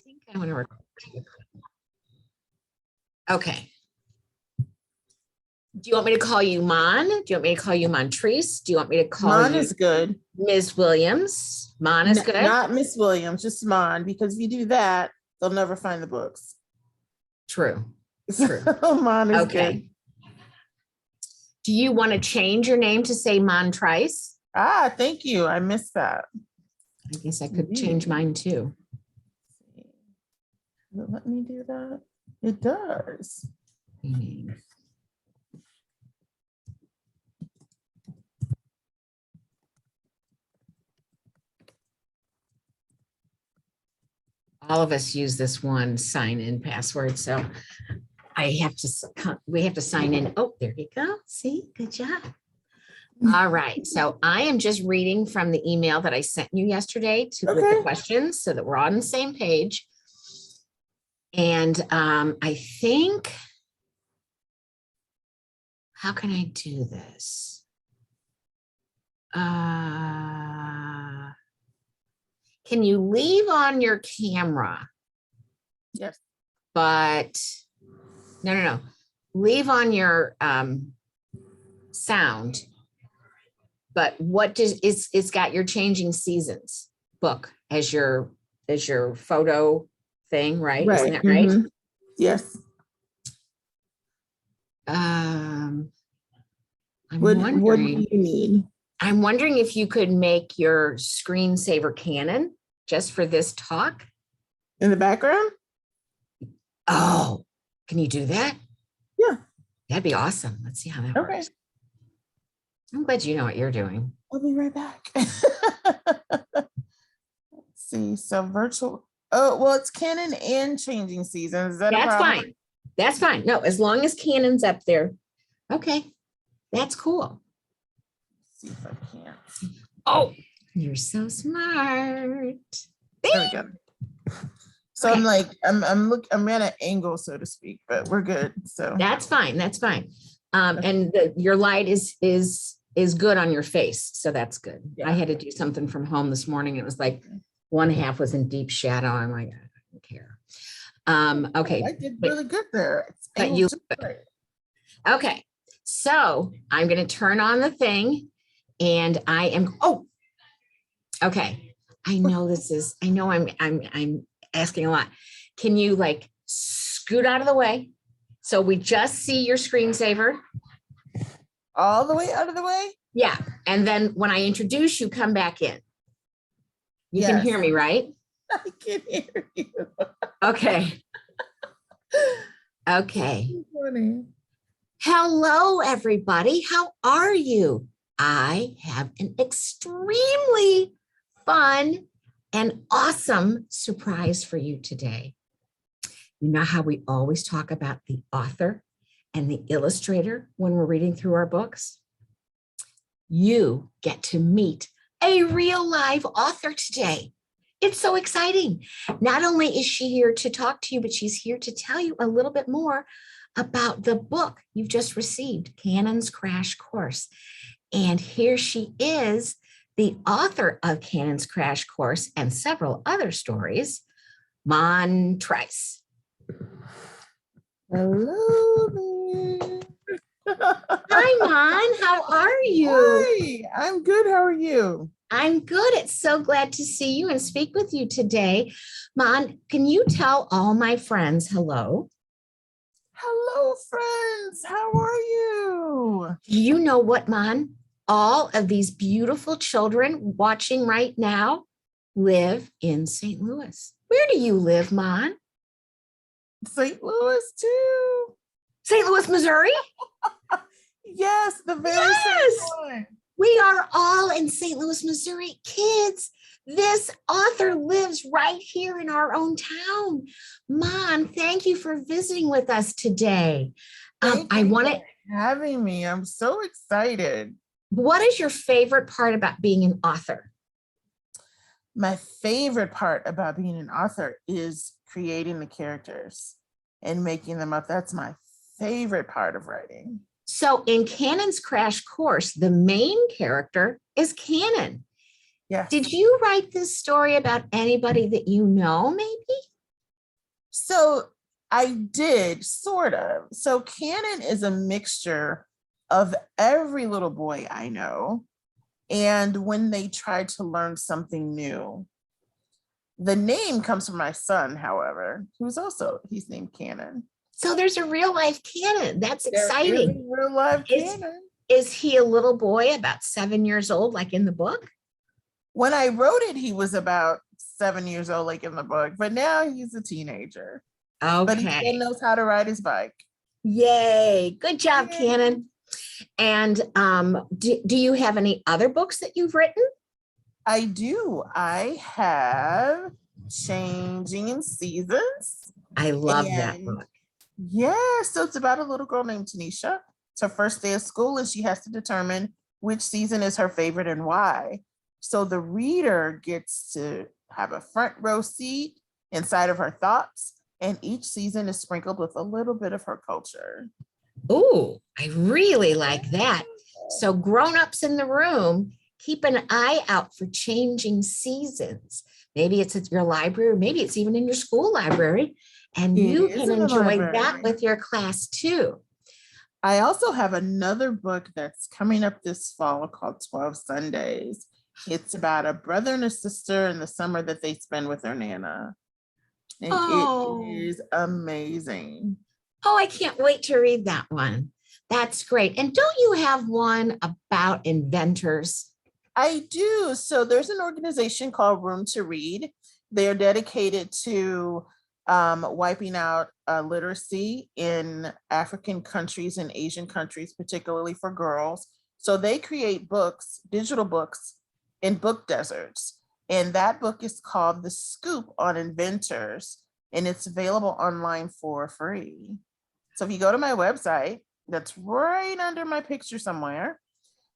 think I want to record. Okay. Do you want me to call you Mon? Do you want me to call you Montrice? Do you want me to call Mon you is good. Ms. Williams? Mon is good? Not Miss Williams, just Mon, because if you do that, they'll never find the books. True. So Mon is good. Do you want to change your name to say Mon Trice? Ah, thank you. I missed that. I guess I could change mine too. Let me do that. It does. All of us use this one sign-in password, so we have to sign in. Oh, there you go. See, good job. All right, so I am just reading from the email that I sent you yesterday with the questions so that we're on the same page. And I think, how can I do this? Can you leave on your camera? Yes. But no. Leave on your sound. But what does it's got your changing seasons book as your photo thing, right? Isn't that right? Mm-hmm. Yes. What do you need? I'm wondering if you could make your screensaver canon just for this talk. In the background? Oh, can you do that? Yeah. That'd be awesome. Let's see how that works. I'm glad you know what you're doing. I'll be right back. Let's see. So virtual. Oh, well, it's canon and changing seasons. Is that That's fine. That's fine. No, as long as canon's up there. Okay. That's cool. Let's see if I can. Oh, you're so smart. There we go. So I'm like, I'm at an angle, so to speak, but we're good. So that's fine. That's fine. And your light is good on your face, so that's good. Yeah. I had to do something from home this morning. It was like one half was in deep shadow. I'm like, I don't care. Okay. I did really good there. But you okay. So I'm going to turn on the thing, and I am. Oh, okay. I know I'm asking a lot. Can you like scoot out of the way so we just see your screensaver? All the way out of the way? Yeah. And then when I introduce you, come back in. You can hear me, right? I can hear you. Okay. Okay. Hello, everybody. How are you? I have an extremely fun and awesome surprise for you today. You know how we always talk about the author and the illustrator when we're reading through our books? You get to meet a real live author today. It's so exciting. Not only is she here to talk to you, but she's here to tell you a little bit more about the book you've just received, Canon's Crash Course. And here she is, the author of Canon's Crash Course and several other stories, Mon Trice. Hello. Hi, Mon. How are you? Hi, I'm good. How are you? I'm good. It's so glad to see you and speak with you today. Mon, can you tell all my friends hello? Hello, friends. How are you? Do you know what, Mon? All of these beautiful children watching right now live in St. Louis. Where do you live, Mon? St. Louis, too. St. Louis, Missouri? Yes, the very same one. We are all in St. Louis, Missouri. Kids, this author lives right here in our own town. Mon, thank you for visiting with us today. I want to having me. I'm so excited. What is your favorite part about being an author? My favorite part about being an author is creating the characters and making them up. That's my favorite part of writing. So in Canon's Crash Course, the main character is Canon. Yes. Did you write this story about anybody that you know, maybe? So I did sort of. So canon is a mixture of every little boy I know. And when they try to learn something new, the name comes from my son, however, he's named Canon. So there's a real life canon. That's There is a exciting. real life Is, canon. is he a little boy about 7 years old, like in the book? When I wrote it, he was about 7 years old, like in the book, but now he's a teenager. But he still Okay. knows how to ride his bike. Yay. Good job, Yay. Cannon. And do you have any other books that you've written? I do. I have Changing Seasons. I love that And book. yeah, so it's about a little girl named Tanisha. It's her first day of school, and she has to determine which season is her favorite and why. So the reader gets to have a front row seat inside of her thoughts, and each season is sprinkled with a little bit of her culture. Oh, I really like that. So grown-ups in the room, keep an eye out for Changing Seasons. Maybe it's at your library, or maybe it's even in your school library, and It you is can in the enjoy that library. with your class too. I also have another book that's coming up this fall called 12 Sundays. It's about a brother and a sister in the summer that they spend with their Nana. And it Oh, is amazing. oh, I can't wait to read that one. That's great. And don't you have one about inventors? I do. So there's an organization called Room to Read. They're dedicated to wiping out literacy in African countries and Asian countries, particularly for girls. So they create books, digital books, in book deserts. And that book is called The Scoop on Inventors, and it's available online for free. So if you go to my website, that's right under my picture somewhere.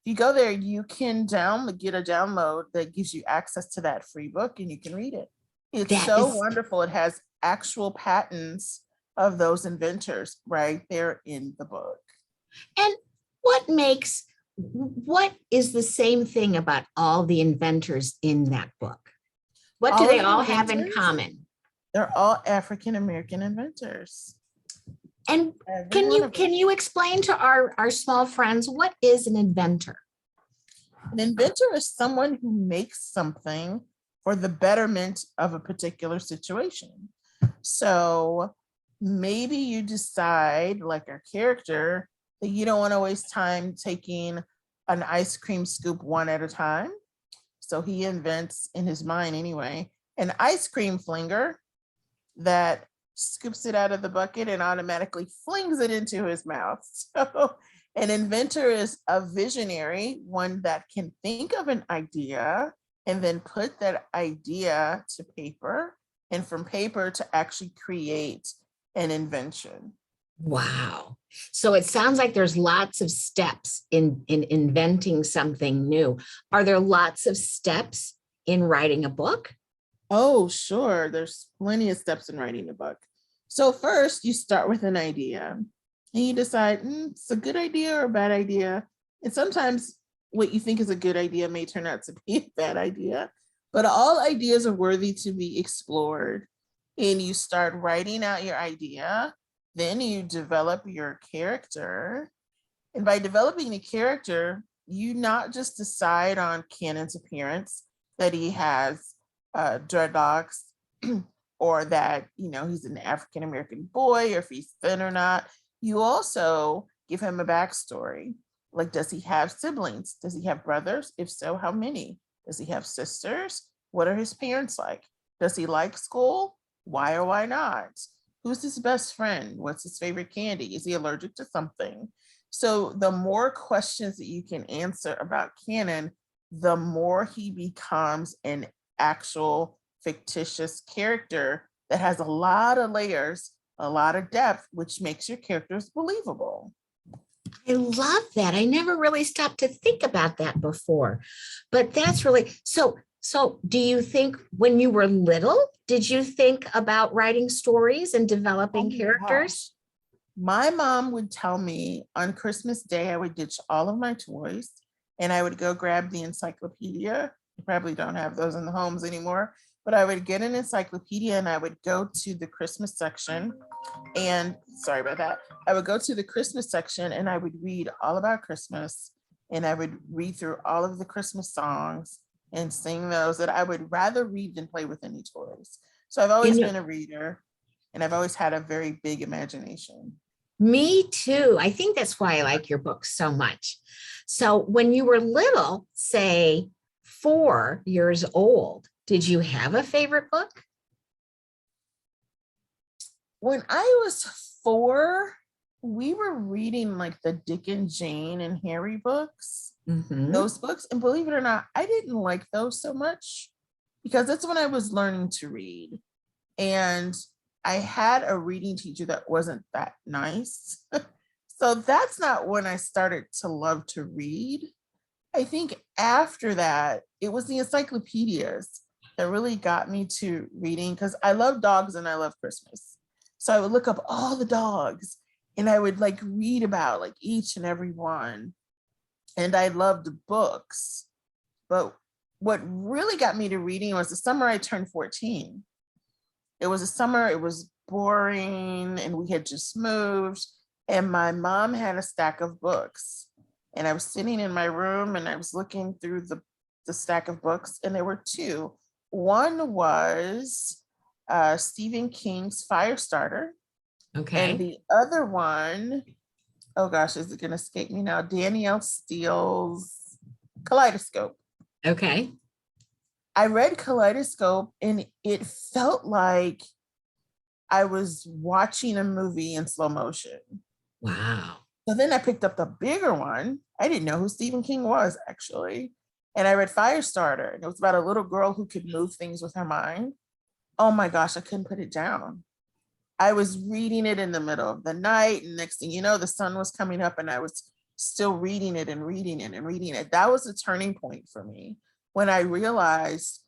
If you go there, you can get a download that gives you access to that free book, and you can read it. It's That so is, wonderful. It has actual patents of those inventors right there in the book. and what is the same thing about all the inventors in that book? What do All they of the all have in inventors, common? they're all African American inventors. And Every can one you of them. can you explain to our small friends what is an inventor? An inventor is someone who makes something for the betterment of a particular situation. So maybe you decide, like our character, that you don't want to waste time taking an ice cream scoop one at a time. So he invents, in his mind anyway, an ice cream flinger that scoops it out of the bucket and automatically flings it into his mouth. So an inventor is a visionary, one that can think of an idea and then put that idea to paper, and from paper to actually create an invention. Wow. So it sounds like there's lots of steps in inventing something new. Are there lots of steps in writing a book? Oh, sure. There's plenty of steps in writing a book. So first, you start with an idea and you decide it's a good idea or a bad idea. And sometimes what you think is a good idea may turn out to be a bad idea, but all ideas are worthy to be explored. And you start writing out your idea. Then you develop your character. And by developing the character, you not just decide on Cannon's appearance, that he has dreadlocks, or that he's an African American boy, or if he's thin or not. You also give him a backstory. Like, does he have siblings? Does he have brothers? If so, how many? Does he have sisters? What are his parents like? Does he like school? Why or why not? Who's his best friend? What's his favorite candy? Is he allergic to something? So the more questions that you can answer about Cannon, the more he becomes an actual fictitious character that has a lot of layers, a lot of depth, which makes your characters believable. I love that. I never really stopped to think about that before. But that's really so. So, do you think when you were little, did you think about writing stories and developing Oh characters? gosh. My mom would tell me on Christmas Day, I would ditch all of my toys and I would go grab the encyclopedia. You probably don't have those in the homes anymore, but I would get an encyclopedia and I would go to the Christmas section. And sorry about that. I would go to the Christmas section and I would read all about Christmas, and I would read through all of the Christmas songs and sing those. That I would rather read than play with any toys. So I've You always know, been a reader, and I've always had a very big imagination. me too. I think that's why I like your book so much. So when you were little, say 4 years old, did you have a favorite book? When I was 4, we were reading like the Dick and Jane and Harry books, Mhm. those books. And believe it or not, I didn't like those so much because that's when I was learning to read. And I had a reading teacher that wasn't that nice. So that's not when I started to love to read. I think after that, it was the encyclopedias that really got me to reading, because I love dogs and I love Christmas. So I would look up all the dogs and I would like read about like each and every one. And I loved books. But what really got me to reading was the summer I turned 14. It was a summer, it was boring, and we had just moved. And my mom had a stack of books. And I was sitting in my room and I was looking through the stack of books, and there were two. One was Stephen King's Firestarter, and Okay. the other one, oh gosh, is it going to escape me now? Danielle Steele's Kaleidoscope. Okay. I read Kaleidoscope and it felt like I was watching a movie in slow motion. Wow. So then I picked up the bigger one. I didn't know who Stephen King was, actually. And I read Firestarter, and it was about a little girl who could move things with her mind. Oh my gosh, I couldn't put it down. I was reading it in the middle of the night, and next thing you know, the sun was coming up, and I was still reading it and reading it and reading it. That was a turning point for me when I realized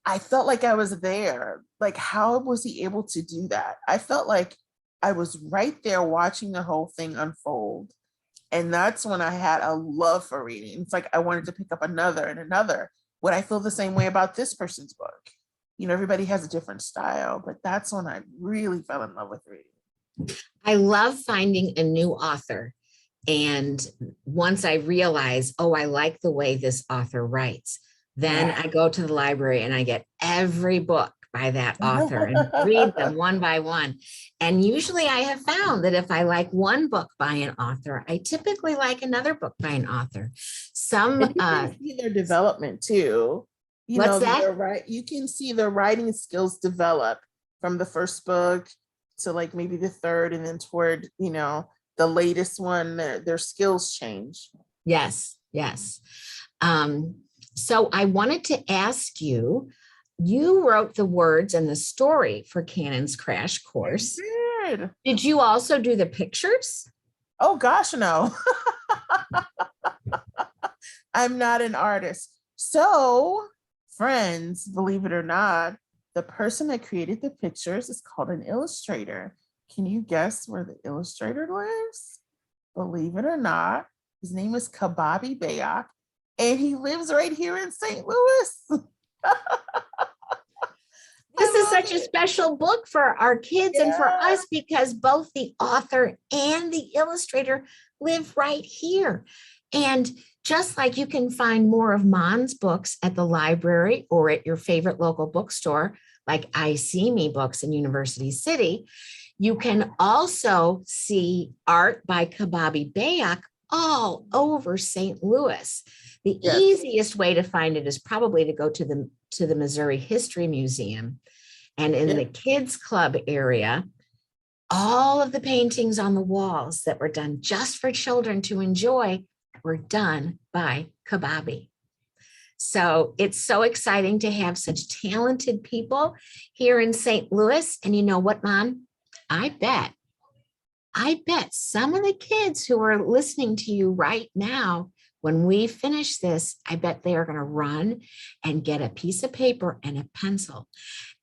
I felt like I was there. Like, how was he able to do that? I felt like I was right there watching the whole thing unfold. And that's when I had a love for reading. It's like I wanted to pick up another and another. Would I feel the same way about this person's book? You know, everybody has a different style, but that's when I really fell in love with reading. I love finding a new author. And once I realize, oh, I like the way this author writes, then Yeah. I go to the library and I get every book by that author and read them one by one. And usually I have found that if I like one book by an author, I typically like another book by an author. Some, And you can see their development too. You what's know, that? they're right. You can see their writing skills develop from the first book to like maybe the third, and then toward, you know, the latest one, their skills change. Yes, yes. Um, so I wanted to ask you, you wrote the words and the story for Cannon's Crash Course. Good. Did you also do the pictures? Oh gosh, no. I'm not an artist. So, friends, believe it or not, the person that created the pictures is called an illustrator. Can you guess where the illustrator lives? Believe it or not, his name is Kababi Bayak, and he lives right here in St. Louis. This I is love such a it. special book for our kids and for Yeah. us because both the author and the illustrator live right here. And just like you can find more of Mon's books at the library or at your favorite local bookstore, like I See Me Books in University City, you can also see art by Kababi Bayak all over St. Louis. The Yes. easiest way to find it is probably to go to the Missouri History Museum. And in the Yep. kids club area, all of the paintings on the walls that were done just for children to enjoy were done by Kababi. So it's so exciting to have such talented people here in St. Louis. And you know what, Mom? I bet some of the kids who are listening to you right now, when we finish this, I bet they are going to run and get a piece of paper and a pencil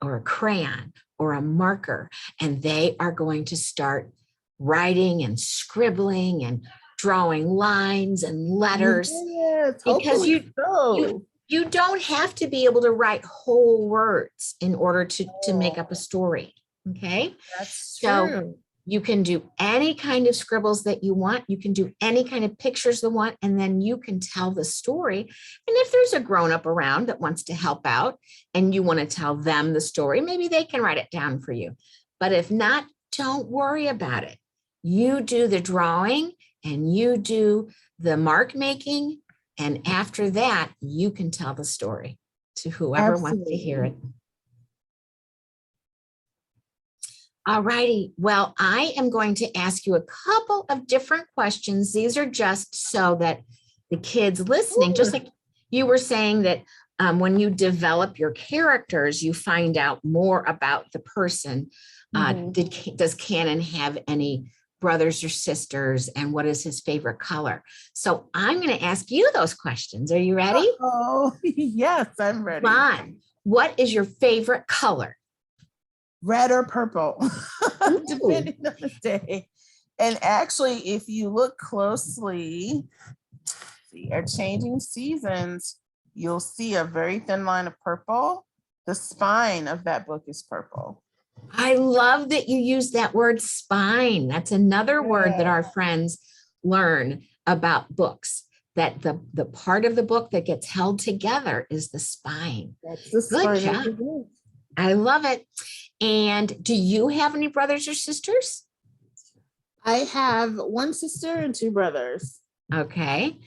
or a crayon or a marker, and they are going to start writing and scribbling and drawing lines and letters Yes, because hopefully you so. You don't have to be able to write whole words in order to make up a story. Okay. That's So true. you can do any kind of scribbles that you want. You can do any kind of pictures you want, and then you can tell the story. And if there's a grown-up around that wants to help out and you want to tell them the story, maybe they can write it down for you. But if not, don't worry about it. You do the drawing and you do the mark making. And after that, you can tell the story to whoever wants to hear it. All righty. Well, I am going to ask you a couple of different questions. These are just so that the kids listening, just like you were saying that when you develop your characters, you find out more about the person. Does Cannon have any brothers or sisters? And what is his favorite color? So I'm going to ask you those questions. Are you ready? Oh, yes, I'm ready. Fine. What is your favorite color? Red or purple, depending on the day. And actually, if you look closely, see our changing seasons, you'll see a very thin line of purple. The spine of that book is purple. I love that you use that word spine. That's another word that our friends learn about books, that the part of the book that gets held together is the spine. That's the spine. Good job. I love it. And do you have any brothers or sisters? I have one sister and two brothers. Okay.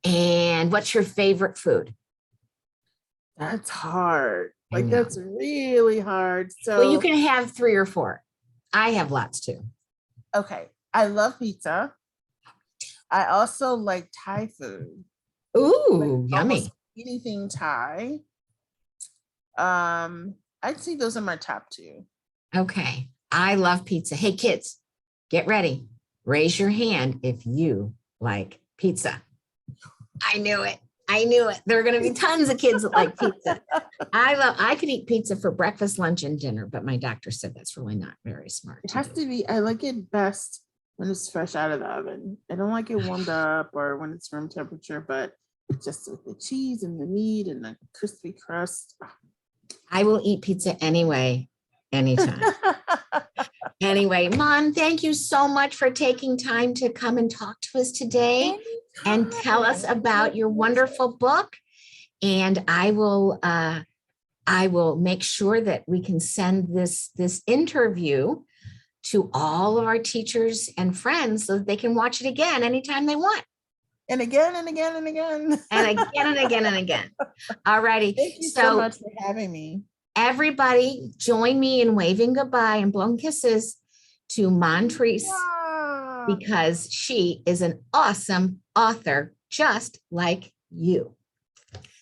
And what's your favorite food? That's hard. Like, that's really hard. So, well, you can have 3 or 4. I have lots too. Okay. I love pizza. I also like Thai food. Ooh, like yummy. Anything Thai. I'd say those are my top 2. Okay. I love pizza. Hey, kids, get ready. Raise your hand if you like pizza. I knew it. I knew it. There are going to be tons of kids that like pizza. I could eat pizza for breakfast, lunch, and dinner, but my doctor said that's really not very smart. It has to be, I like it best when it's fresh out of the oven. I don't like it warmed up or when it's room temperature, but just with the cheese and the meat and the crispy crust. I will eat pizza anyway, anytime. Anyway, Mom, thank you so much for taking time to come and talk to us today and tell us about your wonderful book. And I will make sure that we can send this interview to all of our teachers and friends so that they can watch it again anytime they want. And again and again and again. And again and again and again. All righty. Thank you so much for having me. Everybody join me in waving goodbye and blowing kisses to Trice, because she is an awesome author just like you.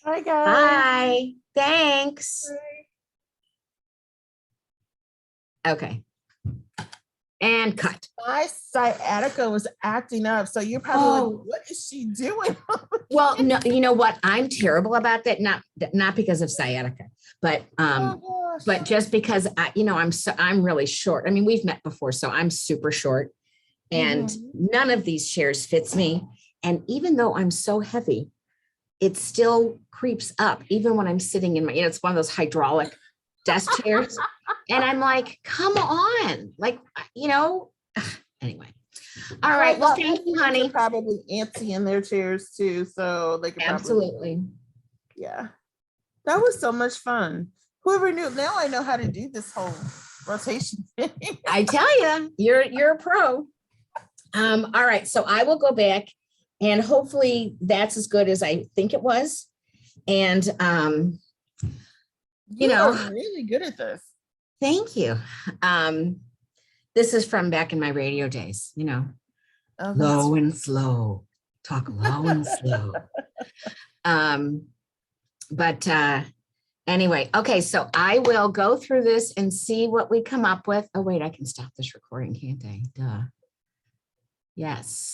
Bye, guys. Bye. Thanks. Bye. Okay. And cut. My sciatica was acting up. So you're probably like, what is she doing? Well, no, you know what? I'm terrible about that. Not because of sciatica, but just because I'm really short. I mean, we've met before, so I'm super short, and none of these chairs fits me. And even though I'm so heavy, it still creeps up, even when I'm sitting in my, it's one of those hydraulic desk chairs. And I'm like, come on, anyway. All right. Well, thank you, honey. Probably antsy in their chairs too. So they could absolutely. Yeah. That was so much fun. Whoever knew, now I know how to do this whole rotation thing. I tell you, you're a pro. All right. So I will go back and hopefully that's as good as I think it was. And you are really good at this. Thank you. This is from back in my radio days, low and slow, talk low and slow. But anyway, okay, so I will go through this and see what we come up with. Oh, wait, I can stop this recording, can't I? Duh. Yes.